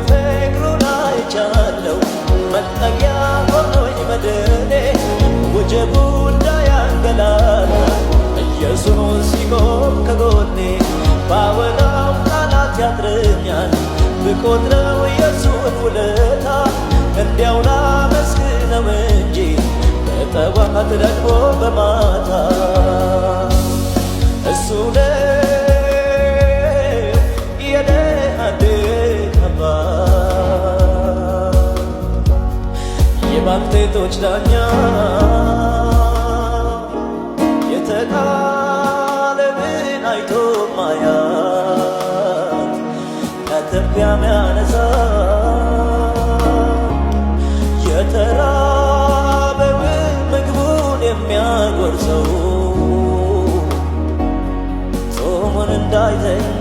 ፍቅሩን አይቻለው መጠጊያ ሆኖኝ መድኔ ወጀቡ እንዳያንገላታ ኢየሱስ ሲቆም ከጎኔ ባወራው ቃላት ያጥረኛል ብቆጥረው የሱን ውለታ እንዲያው ላመስግነው እንጂ በጠዋት ደግሞ በማታ እሱ ነው የኔ አዲስ አባት የባልቴቶች ዳኛ የተጣለብን አይቶ ማያት ከትቢያ ሚያነሳ የተራበውን ምግቡን የሚያጎርሰው ጾሙን እንዳይተኛ